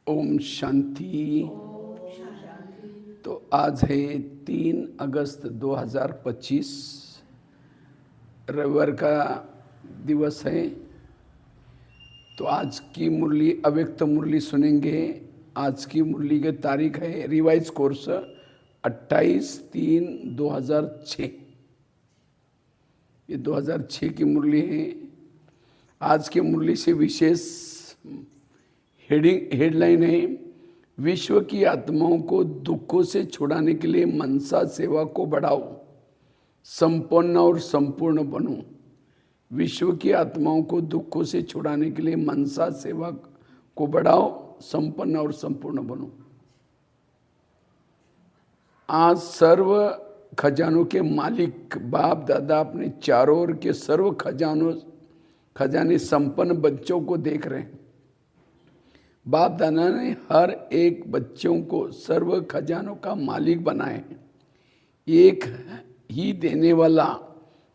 ओम शांति। तो आज है 3 अगस्त 2025, रविवार का दिवस है। तो आज की मुरली अव्यक्त मुरली सुनेंगे। आज की मुरली की तारीख है रिवाइज कोर्स 28/3/2006। ये 2006 की मुरली है। आज की मुरली से विशेष हेडलाइन है, विश्व की आत्माओं को दुखों से छुड़ाने के लिए मनसा सेवा को बढ़ाओ, संपन्न और संपूर्ण बनो। विश्व की आत्माओं को दुखों से छुड़ाने के लिए मनसा सेवा को बढ़ाओ, संपन्न और संपूर्ण बनो। आज सर्व खजानों के मालिक बाप दादा अपने चारों ओर के सर्व खजाने संपन्न बच्चों को देख रहे हैं। बाप दादा ने हर एक बच्चों को सर्व खजानों का मालिक बनाए हैं। एक ही देने वाला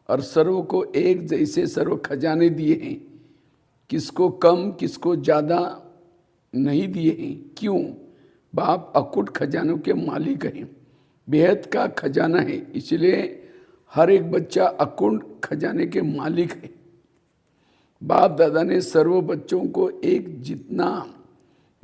और सर्व को एक जैसे सर्व खजाने दिए हैं। किसको कम किसको ज़्यादा नहीं दिए हैं। क्यों? बाप अकुट खजानों के मालिक हैं, बेहद का खजाना है, इसलिए हर एक बच्चा अकुट खजाने के मालिक है। बाप दादा ने सर्व बच्चों को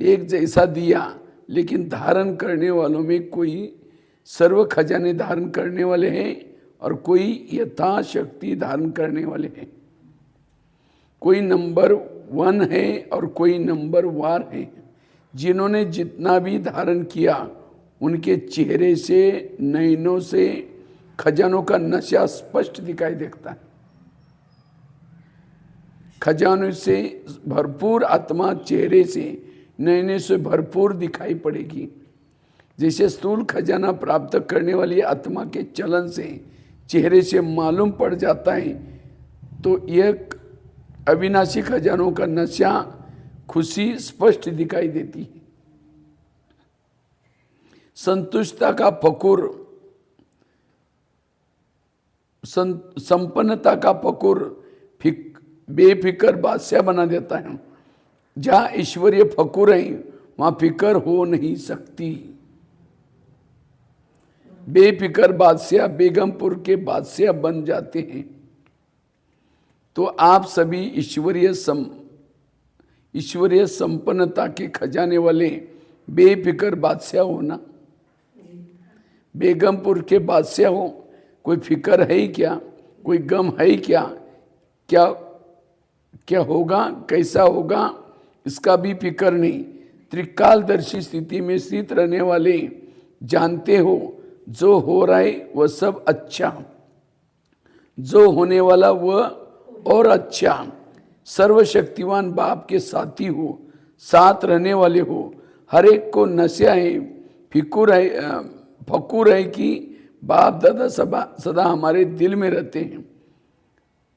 एक जैसा दिया, लेकिन धारण करने वालों में कोई सर्व खजाने धारण करने वाले हैं और कोई यथाशक्ति धारण करने वाले हैं। कोई नंबर 1 है और कोई नंबर वार है। जिन्होंने जितना भी धारण किया उनके चेहरे से, नयनों से खजानों का नशा स्पष्ट दिखाई देता है। खजानों से भरपूर आत्मा चेहरे से, नयने से भरपूर दिखाई पड़ेगी। जैसे स्थूल खजाना प्राप्त करने वाली आत्मा के चलन से चेहरे से मालूम पड़ जाता है, तो यह अविनाशी खजानों का नशा, खुशी स्पष्ट दिखाई देती है। संतुष्टता का फकुर, संपन्नता का फकुर बेफिकर बादशाह बना देता है। जहाँ ईश्वरीय फकुर है वहाँ फिकर हो नहीं सकती। बेफिकर बादशाह बेगमपुर के बादशाह बन जाते हैं। तो आप सभी ईश्वरीय संपन्नता के खजाने वाले बेफिकर बादशाह हो ना। बेगमपुर के बादशाह हो, कोई फिकर है ही क्या? कोई गम है ही क्या? क्या होगा, कैसा होगा, इसका भी फिक्र नहीं। त्रिकालदर्शी स्थिति में स्थित रहने वाले जानते हो जो हो रहा है वह सब अच्छा, जो होने वाला वह और अच्छा। सर्वशक्तिवान बाप के साथी हो, साथ रहने वाले हो। हर एक को नशा है, फकुर है कि बाप दादा सदा हमारे दिल में रहते हैं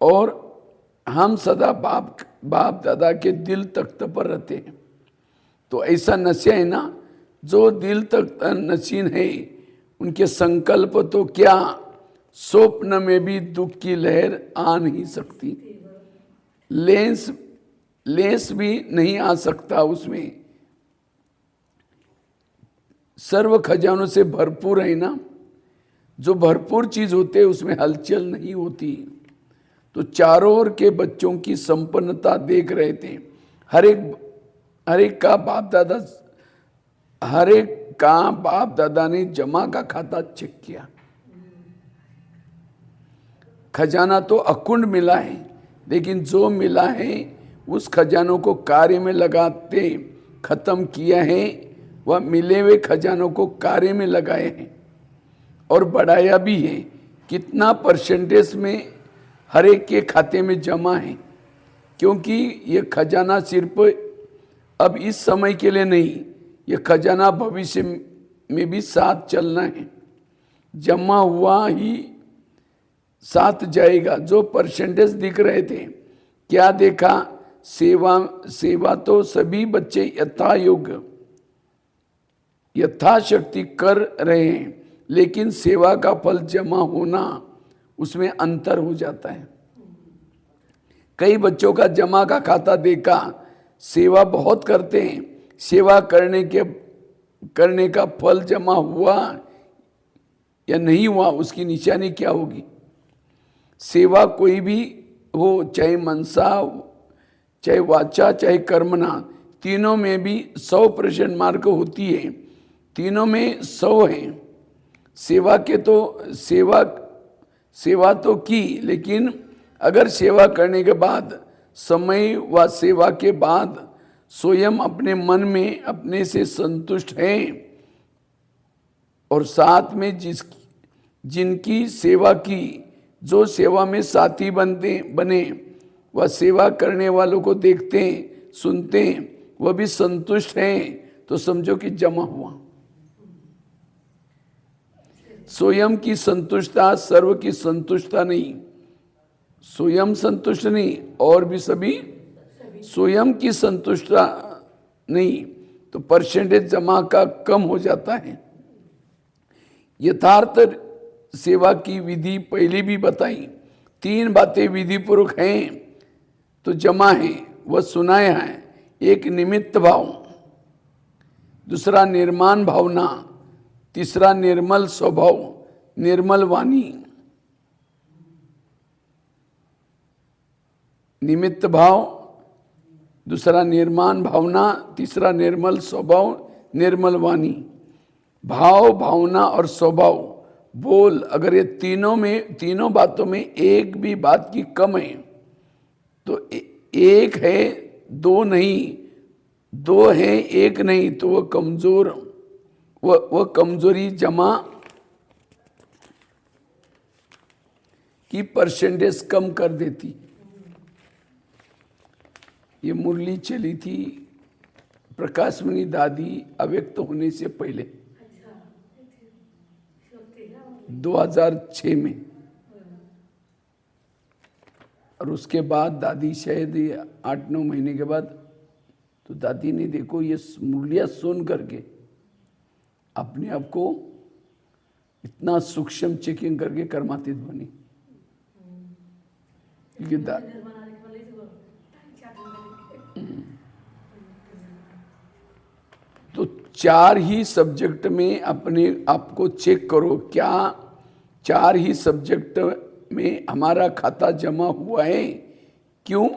और हम सदा बाप दादा के दिल तख्त पर रहते हैं। तो ऐसा नशा है ना, जो दिल तक नशीन है उनके संकल्प तो क्या स्वप्न में भी दुख की लहर आ नहीं सकती। लेंस भी नहीं आ सकता उसमें। सर्व खजानों से भरपूर है ना। जो भरपूर चीज होते हैं उसमें हलचल नहीं होती। तो चारों ओर के बच्चों की संपन्नता देख रहे थे। हर एक का बाप दादा ने जमा का खाता चेक किया। खजाना तो अकुंड मिला है, लेकिन जो मिला है उस खजानों को कार्य में लगाते खत्म किया है। वह मिले हुए खजानों को कार्य में लगाए हैं और बढ़ाया भी है। कितना परसेंटेज में हर एक के खाते में जमा है, क्योंकि ये खजाना सिर्फ अब इस समय के लिए नहीं, ये खजाना भविष्य में भी साथ चलना है। जमा हुआ ही साथ जाएगा। जो परसेंटेज दिख रहे थे, क्या देखा? सेवा तो सभी बच्चे यथाशक्ति कर रहे हैं, लेकिन सेवा का फल जमा होना, उसमें अंतर हो जाता है। कई बच्चों का जमा का खाता देखा, सेवा बहुत करते हैं सेवा करने का फल जमा हुआ या नहीं हुआ, उसकी निशानी क्या होगी। सेवा कोई भी हो, चाहे मनसा, चाहे वाचा, चाहे कर्मणा, तीनों में भी 100% मार्क होती है, तीनों में 100 है। सेवा के तो सेवा तो की, लेकिन अगर सेवा करने के बाद, समय व सेवा के बाद स्वयं अपने मन में अपने से संतुष्ट हैं और साथ में जिनकी सेवा की, जो सेवा में साथी बने वह सेवा करने वालों को देखते हैं, सुनते हैं, वह भी संतुष्ट हैं, तो समझो कि जमा हुआ। स्वयं की संतुष्टता सर्व की संतुष्टता नहीं, स्वयं संतुष्ट नहीं और भी सभी स्वयं की संतुष्टता नहीं, तो परसेंटेज जमा का कम हो जाता है। यथार्थ सेवा की विधि पहले भी बताई, 3 बातें विधि पूर्वक हैं तो जमा है, वह सुनाया है। एक निमित्त भाव, दूसरा निर्माण भावना, तीसरा निर्मल स्वभाव, निर्मल वाणी। निमित्त भाव, दूसरा निर्माण भावना, तीसरा निर्मल स्वभाव, निर्मल वाणी। भाव, भावना और स्वभाव, बोल, अगर ये तीनों बातों में एक भी बात की कम है तो एक है, 2 नहीं, 2 है, 1 नहीं, तो वह कमजोर, वह कमजोरी जमा की परसेंटेज कम कर देती। ये मुरली चली थी प्रकाशमणि दादी अव्यक्त होने से पहले, 2006 में, और उसके बाद दादी शायद 8-9 महीने के बाद, तो दादी ने देखो ये मुरलियाँ सुन करके अपने आप को इतना सूक्ष्म चेकिंग करके कर्मातीत बनी। क्योंकि तो 4 ही सब्जेक्ट में अपने आप को चेक करो, क्या 4 ही सब्जेक्ट में हमारा खाता जमा हुआ है। क्यों?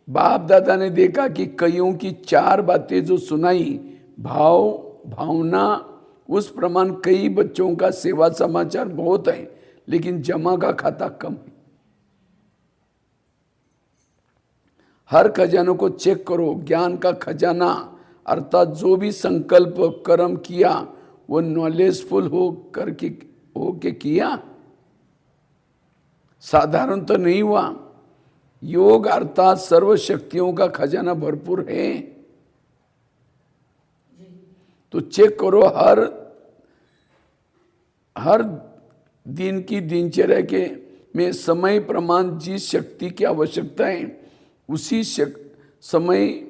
बाप दादा ने देखा कि कईयों की 4 बातें जो सुनाई, भाव, भावना, उस प्रमाण कई बच्चों का सेवा समाचार बहुत है, लेकिन जमा का खाता कम है। हर खजानों को चेक करो। ज्ञान का खजाना अर्थात जो भी संकल्प कर्म किया वो नॉलेजफुल हो के किया, साधारण तो नहीं हुआ। योग अर्थात सर्व शक्तियों का खजाना भरपूर है, तो चेक करो हर दिन की दिनचर्या के में समय प्रमाण जिस शक्ति की आवश्यकता है उसी समय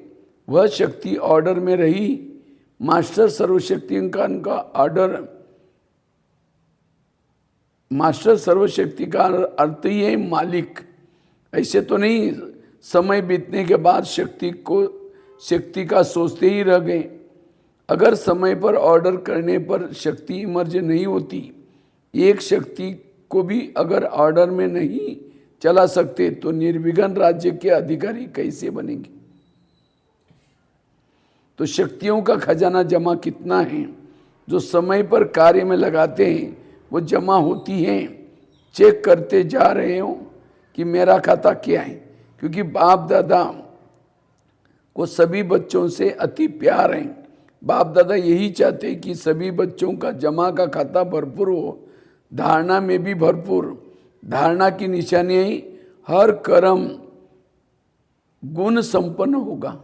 वह शक्ति ऑर्डर में रही। मास्टर सर्वशक्ति का ऑर्डर, मास्टर सर्वशक्ति का अर्थ ही है मालिक। ऐसे तो नहीं समय बीतने के बाद शक्ति का सोचते ही रह गए। अगर समय पर ऑर्डर करने पर शक्ति इमर्ज नहीं होती, एक शक्ति को भी अगर ऑर्डर में नहीं चला सकते तो निर्विघ्न राज्य के अधिकारी कैसे बनेंगे। तो शक्तियों का खजाना जमा कितना है, जो समय पर कार्य में लगाते हैं वो जमा होती हैं। चेक करते जा रहे हो कि मेरा खाता क्या है, क्योंकि बाप दादा को सभी बच्चों से अति प्यार है। बाप दादा यही चाहते कि सभी बच्चों का जमा का खाता भरपूर हो, धारणा में भी भरपूर। धारणा की निशानी हर कर्म गुण संपन्न होगा।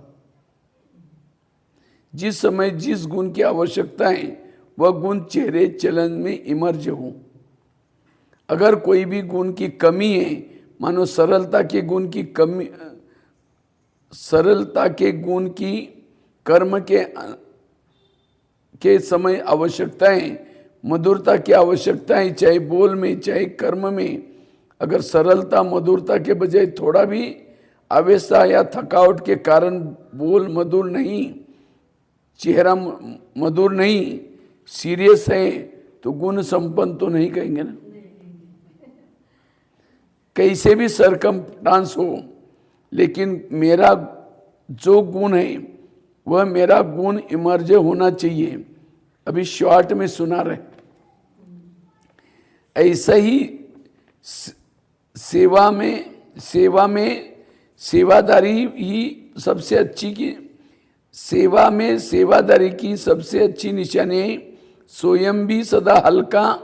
जिस समय जिस गुण की आवश्यकता है वह गुण चेहरे चलन में इमर्ज हो। अगर कोई भी गुण की कमी है, मानो सरलता के गुण की कमी, सरलता के गुण की कर्म के समय आवश्यकता है, मधुरता की आवश्यकता है, चाहे बोल में चाहे कर्म में। अगर सरलता मधुरता के बजाय थोड़ा भी आवेशा या थकावट के कारण बोल मधुर नहीं, चेहरा मधुर नहीं, सीरियस है, तो गुण संपन्न तो नहीं कहेंगे ना। कैसे भी सरकमस्टांस हो, लेकिन मेरा जो गुण है वह मेरा गुण इमर्ज होना चाहिए। अभी शॉर्ट में सुना रहे। ऐसा ही सेवा में सेवादारी ही सबसे अच्छी की सेवा में सेवादारी की सबसे अच्छी निशानी है स्वयं भी सदा हल्का,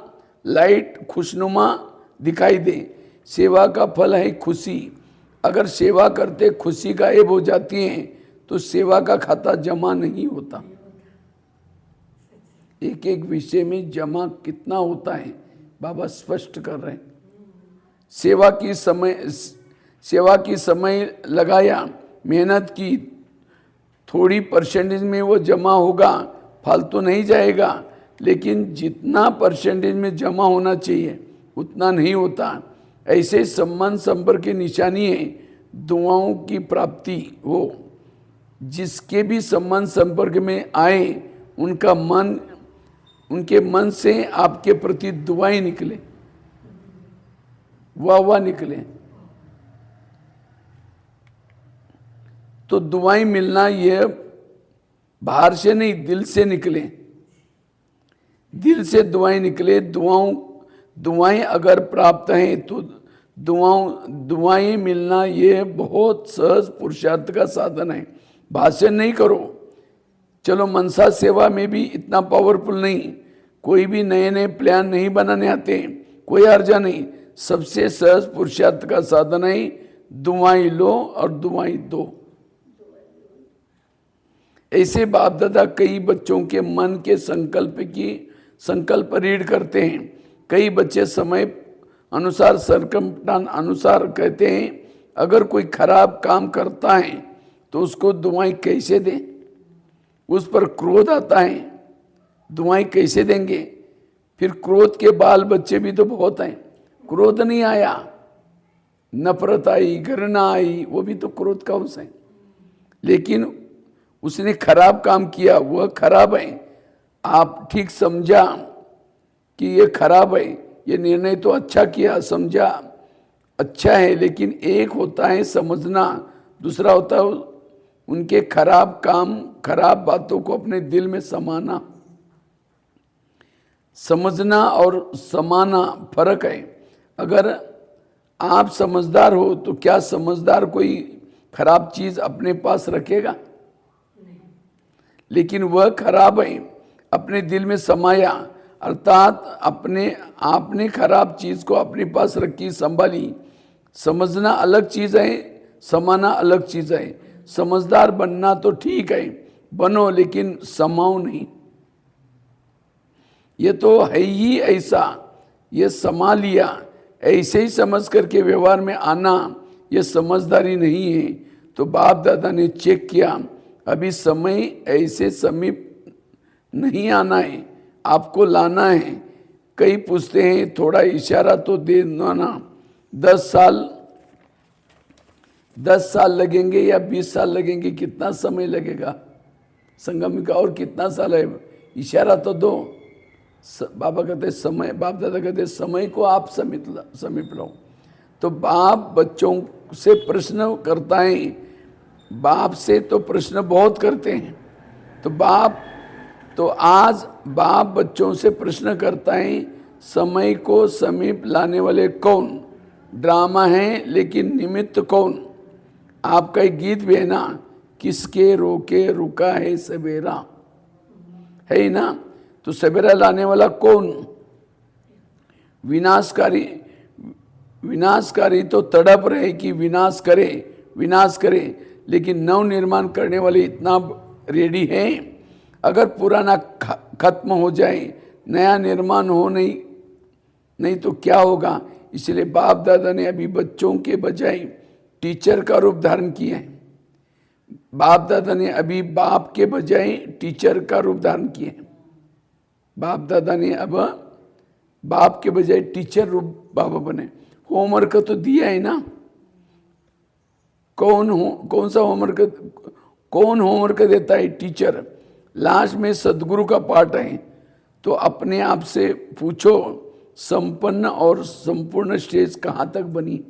लाइट, खुशनुमा दिखाई दे। सेवा का फल है खुशी। अगर सेवा करते खुशी गायब हो जाती है तो सेवा का खाता जमा नहीं होता। एक एक विषय में जमा कितना होता है बाबा स्पष्ट कर रहे हैं। सेवा की समय लगाया, मेहनत की, थोड़ी परसेंटेज में वो जमा होगा, फालतू नहीं जाएगा। लेकिन जितना परसेंटेज में जमा होना चाहिए उतना नहीं होता। ऐसे संबंध संपर्क की निशानी है दुआओं की प्राप्ति हो। जिसके भी संबंध संपर्क में आए उनके मन से आपके प्रति दुआएं निकले, वाह निकले। तो दुआएं मिलना ये बाहर से नहीं, दिल से निकले। दिल से दुआएं निकले। दुआएं अगर प्राप्त हैं तो दुआएं मिलना ये बहुत सहज पुरुषार्थ का साधन है। भाषण नहीं करो। चलो मनसा सेवा में भी इतना पावरफुल नहीं, कोई भी नए नए प्लान नहीं बनाने आते, कोई अर्जा नहीं। सबसे सहज पुरुषार्थ का साधन है दुआएं लो और दुआएं दो। ऐसे बाप दादा कई बच्चों के मन के संकल्प रीड करते हैं। कई बच्चे समय अनुसार सरकमस्टांस अनुसार कहते हैं। अगर कोई खराब काम करता है तो उसको दुआएं कैसे दें? उस पर क्रोध आता है, दुआएं कैसे देंगे? फिर क्रोध के बाल बच्चे भी तो बहुत हैं। क्रोध नहीं आया, नफरत आई, घृणा आई, वो भी तो क्रोध का अंश है। लेकिन उसने खराब काम किया, वह खराब है। आप ठीक समझा कि ये खराब है, ये निर्णय तो अच्छा किया, समझा अच्छा है। लेकिन एक होता है समझना, दूसरा होता है उनके खराब काम, खराब बातों को अपने दिल में समाना। समझना और समाना फर्क है। अगर आप समझदार हो तो क्या समझदार कोई खराब चीज अपने पास रखेगा? लेकिन वह खराब है, अपने दिल में समाया, अर्थात आपने खराब चीज को अपने पास रखी, संभाली। समझना अलग चीज है, समाना अलग चीज है। समझदार बनना तो ठीक है, बनो, लेकिन समाओ नहीं। ये तो है ही ऐसा, ये समा लिया, ऐसे ही समझ करके व्यवहार में आना, ये समझदारी नहीं है। तो बाप दादा ने चेक किया, अभी समय ऐसे समीप नहीं आना है, आपको लाना है। कई पूछते हैं थोड़ा इशारा तो दे देना। 10 साल लगेंगे या 20 साल लगेंगे, कितना समय लगेगा संगम का, और कितना साल है? इशारा तो दो। बाबा कहते समय, बाप दादा कहते समय को आप समीप लो। तो बाप बच्चों से प्रश्न करता है, बाप से तो प्रश्न बहुत करते हैं। तो आज बाप बच्चों से प्रश्न करता है, समय को समीप लाने वाले कौन? ड्रामा है, लेकिन निमित्त कौन? आपका एक गीत भी है ना, किसके रोके रुका है सवेरा, है ही ना। तो सवेरा लाने वाला कौन? विनाशकारी तो तड़प रहे कि विनाश करे, लेकिन नव निर्माण करने वाले इतना रेडी है। अगर पुराना खत्म हो जाए, नया निर्माण हो नहीं तो क्या होगा? इसलिए बाप दादा ने अभी बच्चों के बजाय टीचर का रूप धारण किया है। बाप दादा ने अभी बाप के बजाय टीचर का रूप धारण किया है। बाप दादा ने अब बाप के बजाय टीचर रूप बाबा बने। होमवर्क तो दिया है ना। कौन सा होमवर्क देता है? टीचर। लास्ट में सदगुरु का पाठ है। तो अपने आप से पूछो, संपन्न और संपूर्ण स्टेज कहाँ तक बनी?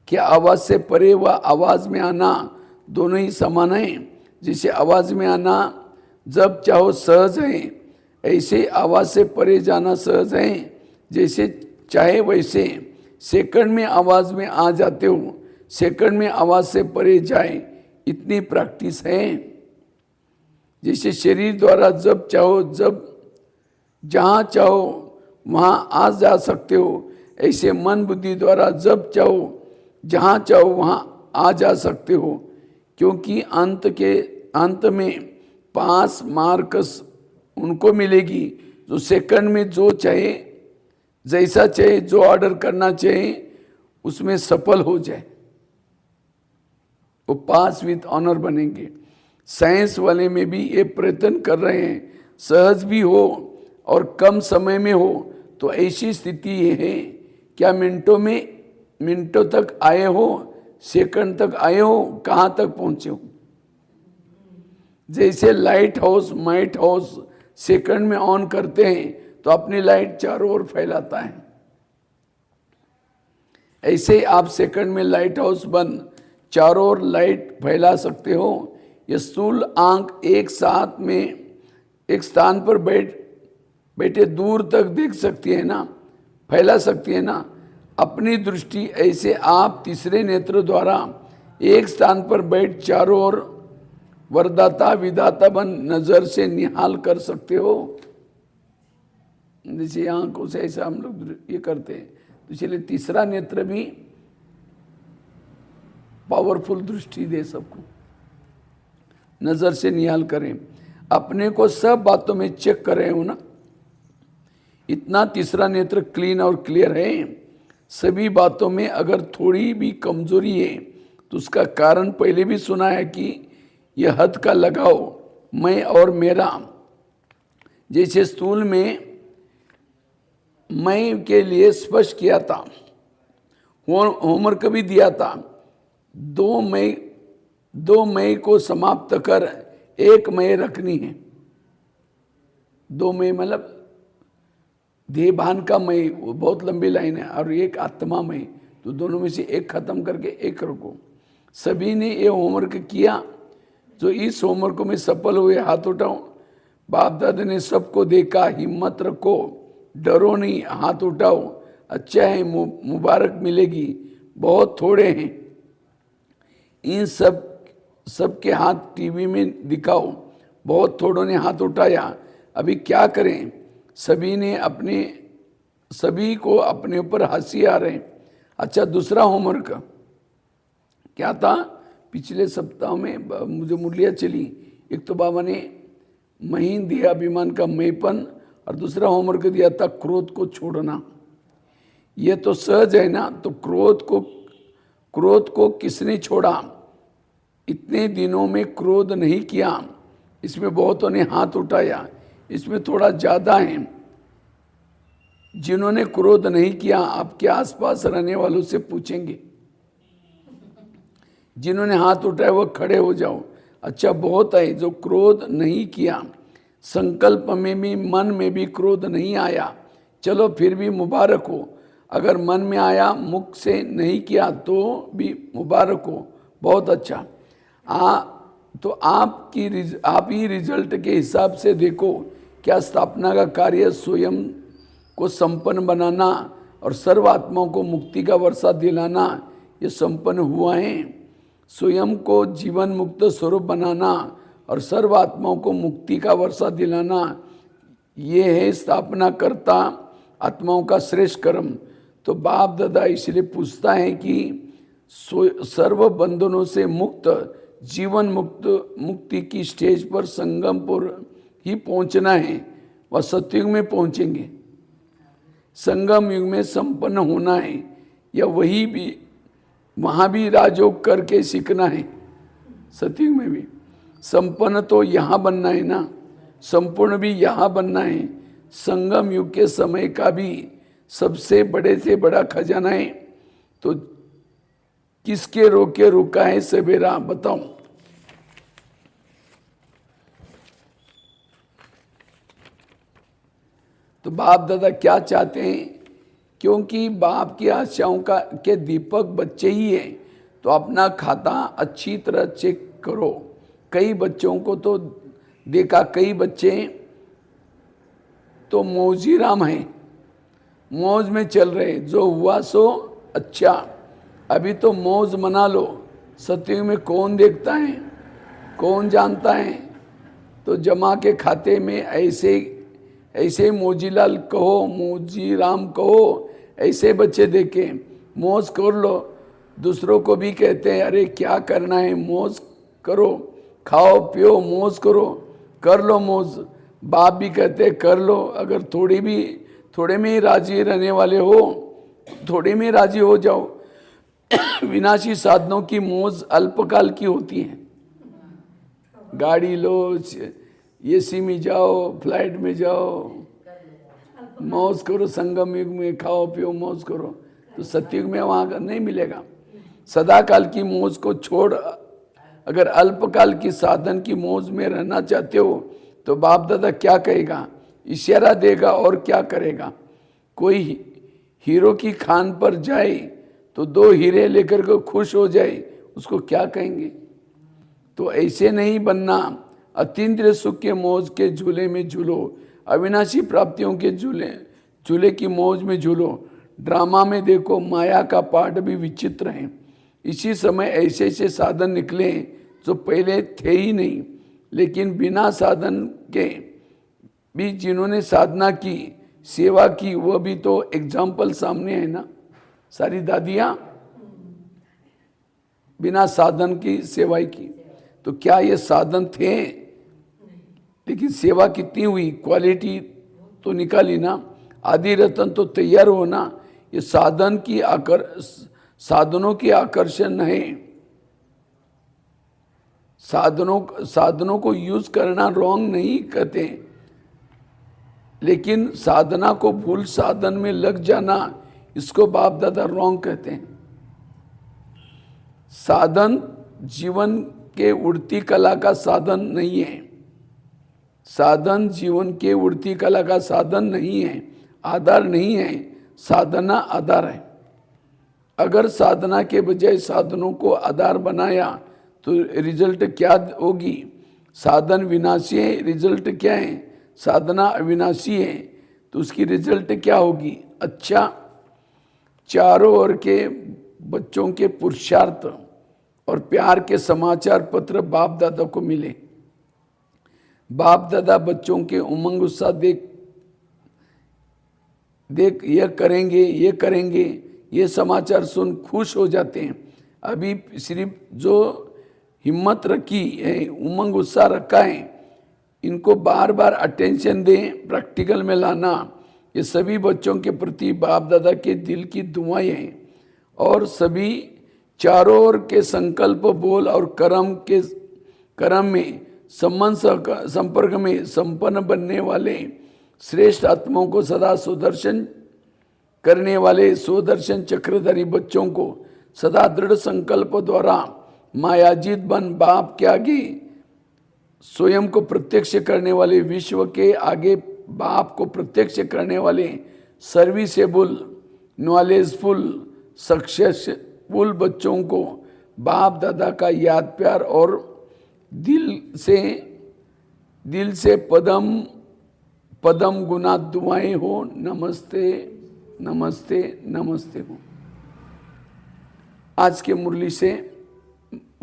क्या आवाज से परे व आवाज में आना दोनों ही समान है? जैसे आवाज में आना जब चाहो सहज है, ऐसे आवाज से परे जाना सहज है। जैसे चाहे वैसे सेकंड में आवाज में आ जाते हो, सेकंड में आवाज से परे जाए, इतनी प्रैक्टिस है। जैसे शरीर द्वारा जब चाहो, जब जहाँ चाहो वहाँ आ जा सकते हो, ऐसे मन बुद्धि द्वारा जब चाहो जहाँ चाहो वहाँ आ जा सकते हो। क्योंकि अंत में पास मार्क्स उनको मिलेगी जो सेकंड में जो चाहे, जैसा चाहे, जो ऑर्डर करना चाहे उसमें सफल हो जाए, वो पास विथ ऑनर बनेंगे। साइंस वाले में भी ये प्रयत्न कर रहे हैं, सहज भी हो और कम समय में हो। तो ऐसी स्थिति ये है, क्या मिनटों तक आए हो, सेकंड तक आए हो, कहाँ तक पहुँचे हो? जैसे लाइट हाउस सेकंड में ऑन करते हैं तो अपनी लाइट चारों ओर फैलाता है, ऐसे आप सेकंड में लाइट हाउस बंद चारों ओर लाइट फैला सकते हो। ये स्थूल आंख एक साथ में एक स्थान पर बैठे दूर तक देख सकती है ना, फैला सकती है ना। अपनी दृष्टि ऐसे आप तीसरे नेत्र द्वारा एक स्थान पर बैठ चारों ओर वरदाता विदाता बन नजर से निहाल कर सकते हो। जैसे आंखों से ऐसा हम लोग ये करते हैं, तो इसलिए तीसरा नेत्र भी पावरफुल दृष्टि दे सबको, नजर से निहाल करें। अपने को सब बातों में चेक कर रहे हो ना, इतना तीसरा नेत्र क्लीन और क्लियर है। सभी बातों में अगर थोड़ी भी कमजोरी है तो उसका कारण पहले भी सुना है कि यह हद का लगाओ, मैं और मेरा। जैसे स्थूल में मैं के लिए स्पष्ट किया था, होमवर्क भी दिया था, 2 मई को समाप्त कर 1 मई रखनी है। 2 मई मतलब देहभान का मई, वो बहुत लंबी लाइन है, और एक आत्मा मई, तो दोनों में से एक खत्म करके एक रखो। सभी ने ये होमवर्क किया, जो इस होमवर्क में सफल हुए हाथ उठाओ। बाप दादा ने सबको देखा, हिम्मत रखो, डरो नहीं, हाथ उठाओ। अच्छा है, मुबारक मिलेगी, बहुत थोड़े हैं। इन सब के हाथ टीवी में दिखाओ, बहुत थोड़ों ने हाथ उठाया। अभी क्या करें? सभी को अपने ऊपर हंसी आ रहे। अच्छा, दूसरा होमवर्क क्या था? पिछले सप्ताह में मुझे मुरलिया चली, एक तो बाबा ने महीन दिया अभिमान का मैपन, और दूसरा होमवर्क दिया था क्रोध को छोड़ना। ये तो सहज है ना, तो क्रोध को किसने छोड़ा? इतने दिनों में क्रोध नहीं किया, इसमें बहुतों ने हाथ उठाया, इसमें थोड़ा ज़्यादा है। जिन्होंने क्रोध नहीं किया आपके आसपास रहने वालों से पूछेंगे, जिन्होंने हाथ उठाए वो खड़े हो जाओ। अच्छा, बहुत है जो क्रोध नहीं किया, संकल्प में भी मन में भी क्रोध नहीं आया, चलो फिर भी मुबारक हो। अगर मन में आया, मुख से नहीं किया तो भी मुबारक हो, बहुत अच्छा। तो आप ही रिजल्ट के हिसाब से देखो, क्या स्थापना का कार्य स्वयं को संपन्न बनाना और सर्व आत्माओं को मुक्ति का वर्षा दिलाना, ये संपन्न हुआ है। स्वयं को जीवन मुक्त स्वरूप बनाना और सर्व आत्माओं को मुक्ति का वर्षा दिलाना, ये है स्थापना करता आत्माओं का श्रेष्ठ कर्म। तो बाप दादा इसलिए पूछता है कि सर्व बंधनों से मुक्त जीवन मुक्ति की स्टेज पर संगमपुर ही पहुंचना है, वह सतयुग में पहुंचेंगे। संगम युग में संपन्न होना है, या वहाँ भी राजयोग करके सीखना है। सतयुग में भी संपन्न तो यहाँ बनना है ना, संपूर्ण भी यहाँ बनना है। संगम युग के समय का भी सबसे बड़े से बड़ा खजाना है, तो किसके रोके रुका है सवेरा? बताओ। बाप दादा क्या चाहते हैं? क्योंकि बाप की आशाओं का के दीपक बच्चे ही हैं, तो अपना खाता अच्छी तरह चेक करो। कई बच्चों को तो देखा, कई बच्चे तो मौजी राम हैं, मौज में चल रहे, जो हुआ सो अच्छा, अभी तो मौज मना लो। सत्युग में कौन देखता है, कौन जानता है? तो जमा के खाते में ऐसे मोजीलाल कहो, मोजी राम कहो, ऐसे बच्चे देखे मौज कर लो। दूसरों को भी कहते हैं अरे क्या करना है, मौज करो, खाओ पियो मौज करो, कर लो मौज। बाप भी कहते कर लो, अगर थोड़े में ही राजी रहने वाले हो, थोड़े में राजी हो जाओ। विनाशी साधनों की मौज अल्पकाल की होती है। गाड़ी लो, एसी में जाओ, फ्लाइट में जाओ, मौज करो, संगम युग में खाओ पियो मौज करो। तो सतयुग में वहाँ नहीं मिलेगा। सदा काल की मौज को छोड़ अगर अल्पकाल की साधन की मौज में रहना चाहते हो तो बाप दादा क्या कहेगा? इशारा देगा और क्या करेगा? कोई हीरो की खान पर जाए तो 2 हीरे लेकर के खुश हो जाए, उसको क्या कहेंगे? तो ऐसे नहीं बनना। अतीन्द्रिय सुख के मौज के झूले में झूलो, अविनाशी प्राप्तियों के झूले की मौज में झूलो। ड्रामा में देखो माया का पाठ भी विचित्र है। इसी समय ऐसे ऐसे साधन निकले जो पहले थे ही नहीं, लेकिन बिना साधन के भी जिन्होंने साधना की, सेवा की, वह भी तो एग्जाम्पल सामने है ना। सारी दादियाँ बिना साधन की सेवा की, तो क्या ये साधन थे? लेकिन सेवा कितनी हुई, क्वालिटी तो निकाली ना। आदि रतन तो तैयार हो ना। ये साधनों की आकर्षण है। साधनों को यूज करना रॉन्ग नहीं कहते, लेकिन साधना को भूल साधन में लग जाना, इसको बाप दादा रॉन्ग कहते हैं। साधन जीवन के उड़ती कला का साधन नहीं है। साधन जीवन के उड़ती कला का साधन नहीं है, आधार नहीं है। साधना आधार है। अगर साधना के बजाय साधनों को आधार बनाया तो रिजल्ट क्या होगी? साधन विनाशी है, रिजल्ट क्या है? साधना अविनाशी है, तो उसकी रिजल्ट क्या होगी? अच्छा, चारों ओर के बच्चों के पुरुषार्थ और प्यार के समाचार पत्र बाप दादा को मिले। बाप दादा बच्चों के उमंग उत्साह देख ये करेंगे, ये समाचार सुन खुश हो जाते हैं। अभी सिर्फ जो हिम्मत रखी है, उमंग उत्साह रखा है, इनको बार बार अटेंशन दें, प्रैक्टिकल में लाना। ये सभी बच्चों के प्रति बाप दादा के दिल की दुआएं हैं। और सभी चारों ओर के संकल्प, बोल और कर्म में संपर्क में संपन्न बनने वाले श्रेष्ठ आत्माओं को सदा सुदर्शन करने वाले सुदर्शन चक्रधारी बच्चों को सदा दृढ़ संकल्प द्वारा मायाजीत बन बाप के आगे स्वयं को प्रत्यक्ष करने वाले, विश्व के आगे बाप को प्रत्यक्ष करने वाले सर्विसेबल, नॉलेजफुल, सक्सेसफुल बच्चों को बाप दादा का याद प्यार और दिल से पदम पदम गुना दुआएं हो। नमस्ते नमस्ते नमस्ते हो। आज के मुरली से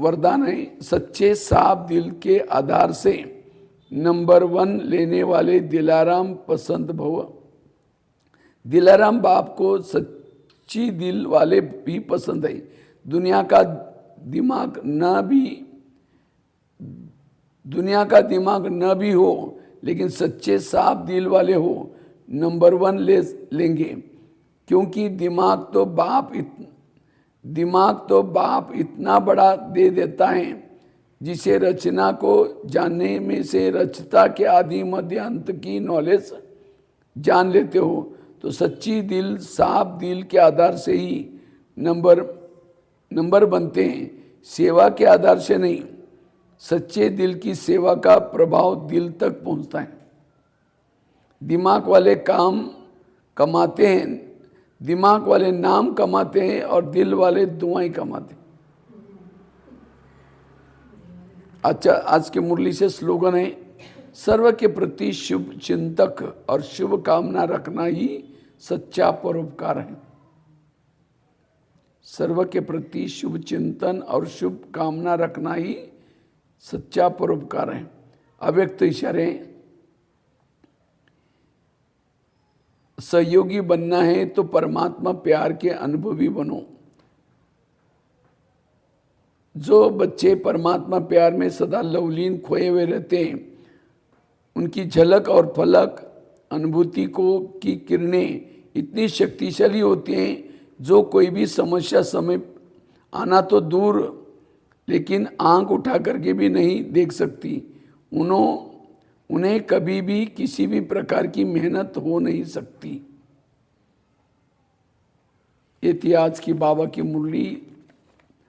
वरदान है, सच्चे साफ दिल के आधार से नंबर 1 लेने वाले दिलाराम पसंद भव। दिलाराम बाप को सच्ची दिल वाले भी पसंद है। दुनिया का दिमाग न भी हो, लेकिन सच्चे साफ दिल वाले हो, नंबर 1 ले लेंगे। क्योंकि दिमाग तो बाप इतना बड़ा दे देता है, जिसे रचना को जानने में से रचता के आदि मध्य अंत की नॉलेज जान लेते हो। तो सच्ची दिल, साफ दिल के आधार से ही नंबर बनते हैं, सेवा के आधार से नहीं। सच्चे दिल की सेवा का प्रभाव दिल तक पहुंचता है। दिमाग वाले काम कमाते हैं, दिमाग वाले नाम कमाते हैं और दिल वाले दुआएं कमाते हैं। अच्छा, आज के मुरली से स्लोगन है, सर्व के प्रति शुभ चिंतक और शुभ कामना रखना ही सच्चा परोपकार है। सर्व के प्रति शुभ चिंतन और शुभ कामना रखना ही सच्चा परोपकार है। अव्यक्त इशारे, सहयोगी बनना है तो परमात्मा प्यार के अनुभवी बनो। जो बच्चे परमात्मा प्यार में सदा लवलीन खोए हुए रहते हैं, उनकी झलक और फलक अनुभूति को की किरणें इतनी शक्तिशाली होती हैं, जो कोई भी समस्या समय आना तो दूर, लेकिन आंख उठा करके भी नहीं देख सकती। उन्हें कभी भी किसी भी प्रकार की मेहनत हो नहीं सकती। ये थी आज की बाबा की मुरली।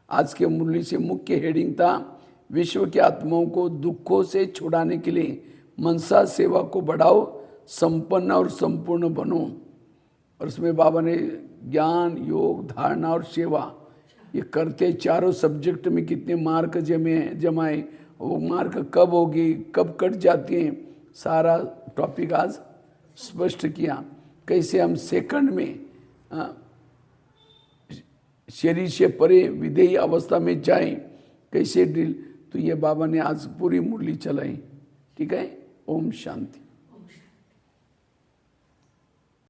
आज के मुरली से मुख्य हेडिंग था, विश्व की आत्माओं को दुखों से छुड़ाने के लिए मनसा सेवा को बढ़ाओ, संपन्न और संपूर्ण बनो। और उसमें बाबा ने ज्ञान, योग, धारणा और सेवा ये करते चारों सब्जेक्ट में कितने मार्क जमाए, वो मार्क कब होगी, कब कट जाती हैं, सारा टॉपिक आज स्पष्ट किया। कैसे हम सेकंड में शरीर से परे विधेयी अवस्था में जाएं, कैसे ड्रिल, तो ये बाबा ने आज पूरी मुरली चलाई। ठीक है, ओम शांति।